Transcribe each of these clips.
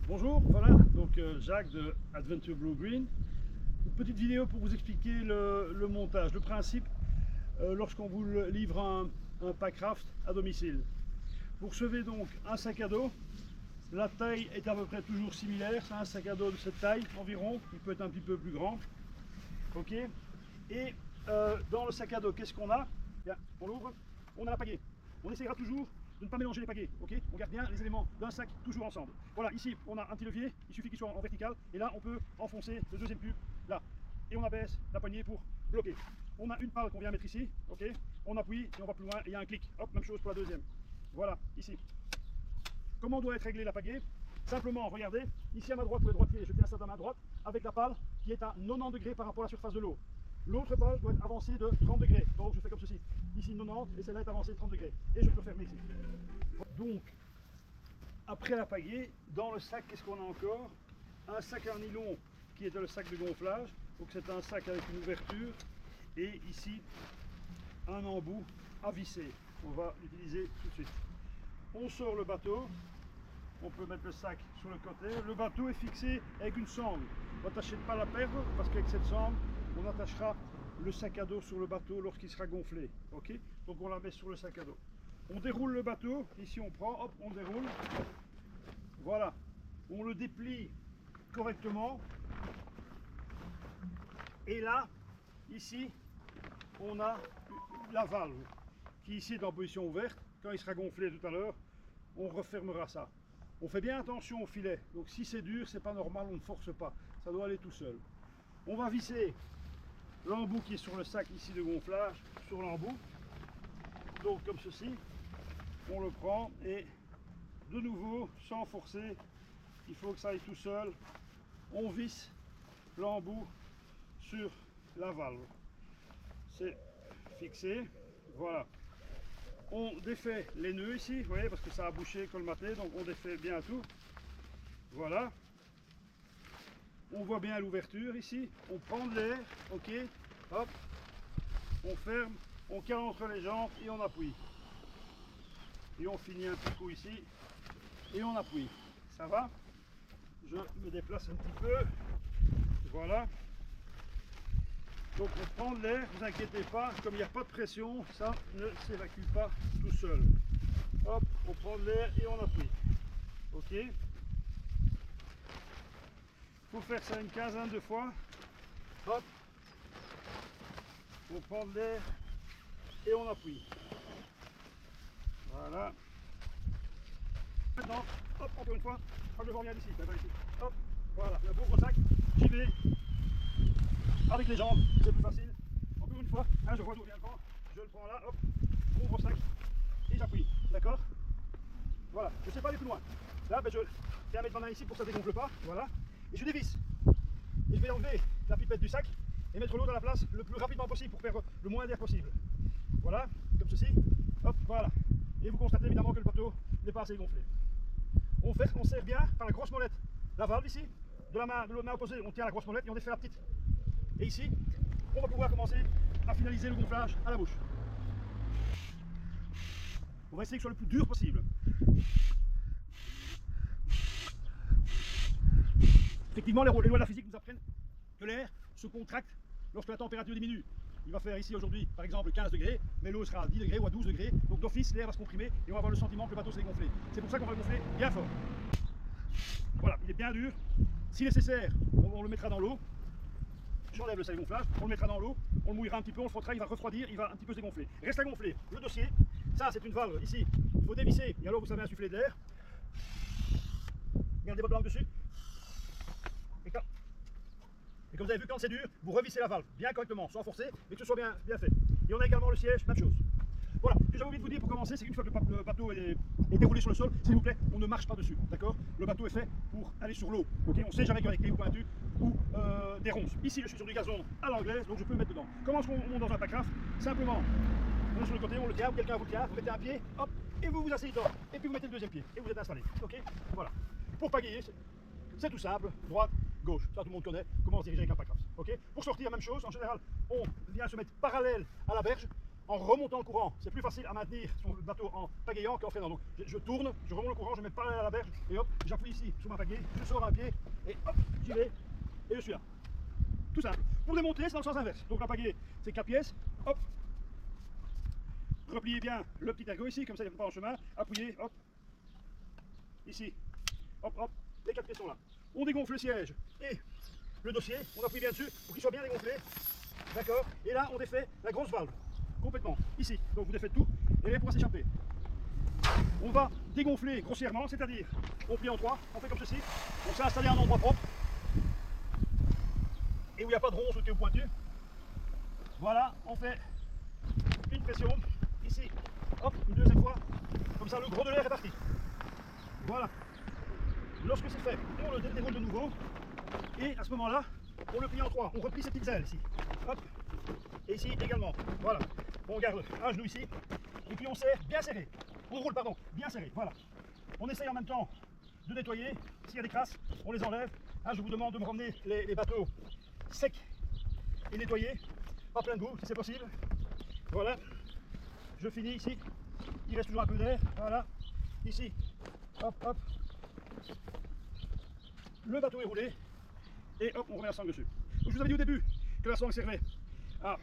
Bonjour, voilà, donc Jacques de Adventure Blue Green. Une petite vidéo pour vous expliquer le montage, le principe lorsqu'on vous livre un pack raft à domicile. Vous recevez donc un sac à dos. La taille est à peu près toujours similaire, c'est un sac à dos de cette taille environ, il peut être un petit peu plus grand. Ok. Et dans le sac à dos, qu'est-ce qu'on a? Bien, on l'ouvre, on a la pagaie. On essaiera toujours de ne pas mélanger les pagaies, ok? On garde bien les éléments d'un sac toujours ensemble. Voilà, ici on a un petit levier, il suffit qu'il soit en vertical, et là on peut enfoncer le deuxième tube là. Et on abaisse la poignée pour bloquer. On a une pale qu'on vient mettre ici, ok? On appuie et on va plus loin, et il y a un clic. Hop, même chose pour la deuxième. Voilà, ici. Comment doit être réglée la pagaie? Simplement, regardez, ici à ma droite, pour les droitiers, je tiens ça dans ma droite, avec la pale qui est à 90 degrés par rapport à la surface de l'eau. L'autre pale doit être avancée de 30 degrés, donc je fais comme ceci. Ici 90 et celle-là est avancée de 30 degrés. Et je peux fermer ici. Donc, après la pagaie, dans le sac, qu'est-ce qu'on a encore? Un sac en nylon qui est le sac de gonflage. Donc c'est un sac avec une ouverture. Et ici, un embout à visser. On va l'utiliser tout de suite. On sort le bateau. On peut mettre le sac sur le côté. Le bateau est fixé avec une sangle. On n'attachez pas la perdre parce qu'avec cette sangle, on attachera le sac à dos sur le bateau lorsqu'il sera gonflé. Ok? Donc on la met sur le sac à dos. On déroule le bateau. Ici on prend, hop, on déroule. Voilà. On le déplie correctement. Et là, ici, on a la valve qui ici est en position ouverte. Quand il sera gonflé tout à l'heure, on refermera ça. On fait bien attention au filet, donc si c'est dur, c'est pas normal, on ne force pas, ça doit aller tout seul. On va visser l'embout qui est sur le sac ici de gonflage, sur l'embout. Donc comme ceci, on le prend et de nouveau, sans forcer, il faut que ça aille tout seul, on visse l'embout sur la valve. C'est fixé, voilà. On défait les nœuds ici, vous voyez, parce que ça a bouché, colmaté, donc on défait bien tout. Voilà. On voit bien l'ouverture ici. On prend de l'air, ok. Hop. On ferme, on cale entre les jambes et on appuie. Et on finit un petit coup ici et on appuie. Ça va? Je me déplace un petit peu. Voilà. Donc on prend de l'air, ne vous inquiétez pas, comme il n'y a pas de pression, ça ne s'évacue pas tout seul. Hop, on prend de l'air et on appuie. Ok. Il faut faire ça une quinzaine de fois. Hop. On prend de l'air et on appuie. Voilà. Maintenant, hop, encore une fois, je vais revenir d'ici, ici. Hop, voilà, le beau gros sac, j'y vais. Avec les jambes, c'est plus facile. Encore une fois, hein, je vois d'où vient le vent, je le prends là, hop, mon gros sac, et j'appuie, d'accord? Voilà, je ne sais pas aller plus loin. Là, ben, je tiens à mettre ma main ici pour que ça ne dégonfle pas, voilà, et je dévisse. Et je vais enlever la pipette du sac et mettre l'eau dans la place le plus rapidement possible pour faire le moins d'air possible. Voilà, comme ceci, hop, voilà. Et vous constatez évidemment que le bateau n'est pas assez gonflé. On serre bien par la grosse molette la valve ici, de la main opposée, on tient la grosse molette et on défait la petite. Et ici, on va pouvoir commencer à finaliser le gonflage à la bouche. On va essayer que ce soit le plus dur possible. Effectivement, les lois de la physique nous apprennent que l'air se contracte lorsque la température diminue. Il va faire ici aujourd'hui, par exemple, 15 degrés, mais l'eau sera à 10 degrés ou à 12 degrés. Donc d'office, l'air va se comprimer et on va avoir le sentiment que le bateau s'est gonflé. C'est pour ça qu'on va le gonfler bien fort. Voilà, il est bien dur. Si nécessaire, on le mettra dans l'eau. J'enlève le sac de gonflage, on le mettra dans l'eau, on le mouillera un petit peu, on le frottera, il va refroidir, il va un petit peu se dégonfler. Reste à gonfler le dossier. Ça, c'est une valve ici. Il faut dévisser et alors vous savez insuffler de l'air. Gardez votre langue dessus. Et comme vous avez vu, quand c'est dur, vous revissez la valve bien correctement, sans forcer, mais que ce soit bien fait. Et on a également le siège, même chose. Voilà, ce que j'avais envie de vous dire pour commencer, c'est qu'une fois que le bateau est déroulé sur le sol, s'il vous plaît, on ne marche pas dessus, d'accord? Le bateau est fait pour aller sur l'eau, ok? On ne sait jamais qu'il y a des cailloux pointus ou des ronces. Ici, je suis sur du gazon à l'anglaise, donc je peux le mettre dedans. Comment est-ce qu'on monte dans un pack raft? Simplement, on est sur le côté, on le tient, ou quelqu'un vous le tient, vous mettez un pied, hop, et vous vous asseyez dedans, et puis vous mettez le deuxième pied, et vous êtes installé, ok? Voilà. Pour pagayer, c'est tout simple, droite, gauche, ça tout le monde connaît comment se diriger avec un pack raft, ok? Pour sortir, même chose, en général, on vient se mettre parallèle à la berge, en remontant le courant. C'est plus facile à maintenir son bateau en pagayant qu'en freinant. Donc je tourne, je remonte le courant, je mets pas à la berge et hop, j'appuie ici sur ma pagaie, je sors un pied et hop, j'y vais et je suis là. Tout simple. Pour démonter, c'est dans le sens inverse. Donc la pagaie, c'est 4 pièces, hop. Repliez bien le petit ergot ici, comme ça il ne fait pas en chemin. Appuyez, hop. Ici, hop, hop. Les 4 pièces sont là. On dégonfle le siège et le dossier. On appuie bien dessus pour qu'il soit bien dégonflé. D'accord. Et là, on défait la grosse valve. Complètement. Ici. Donc vous défaites tout et elle pourra s'échapper. On va dégonfler grossièrement, c'est-à-dire on plie en 3, on fait comme ceci. On s'est installé à un endroit propre. Et où il n'y a pas de ronces ou pointu. Voilà, on fait une pression. Ici, hop, une deuxième fois. Comme ça, le gros de l'air est parti. Voilà. Lorsque c'est fait, on le déroule de nouveau. Et à ce moment-là, on le plie en 3. On replie ces petites ailes ici. Hop. Et ici également. Voilà. On garde un genou ici. Et puis on serre bien serré. On roule, pardon, bien serré. Voilà. On essaye en même temps de nettoyer. S'il y a des crasses, on les enlève. Je vous demande de me ramener les bateaux secs et nettoyés. Pas plein de boue si c'est possible. Voilà. Je finis ici. Il reste toujours un peu d'air. Voilà. Ici. Hop, hop. Le bateau est roulé. Et hop, on remet la sangle dessus. Donc, je vous avais dit au début que la sangle servait à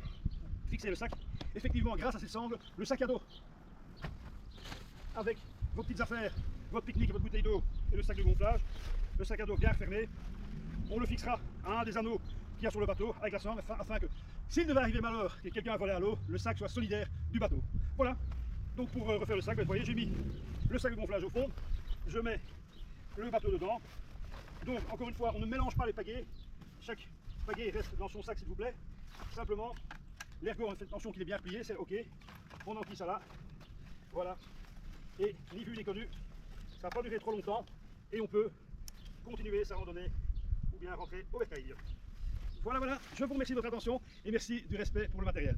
fixer le sac. Effectivement, grâce à cette sangle, le sac à dos, avec vos petites affaires, votre pique-nique et votre bouteille d'eau et le sac de gonflage, le sac à dos bien fermé, on le fixera à un des anneaux qu'il y a sur le bateau avec la sangle afin que, s'il devait arriver malheur et que quelqu'un volait à l'eau, le sac soit solidaire du bateau. Voilà. Donc pour refaire le sac, vous voyez, j'ai mis le sac de gonflage au fond, je mets le bateau dedans. Donc encore une fois, on ne mélange pas les pagaies. Chaque pagaie reste dans son sac s'il vous plaît. Simplement, l'ergot, on fait attention qu'il est bien plié, c'est ok. On emplit ça là. Voilà. Et ni vu ni connu, ça va pas durer trop longtemps. Et on peut continuer sa randonnée ou bien rentrer au bercail. Voilà, voilà, je vous remercie de votre attention et merci du respect pour le matériel.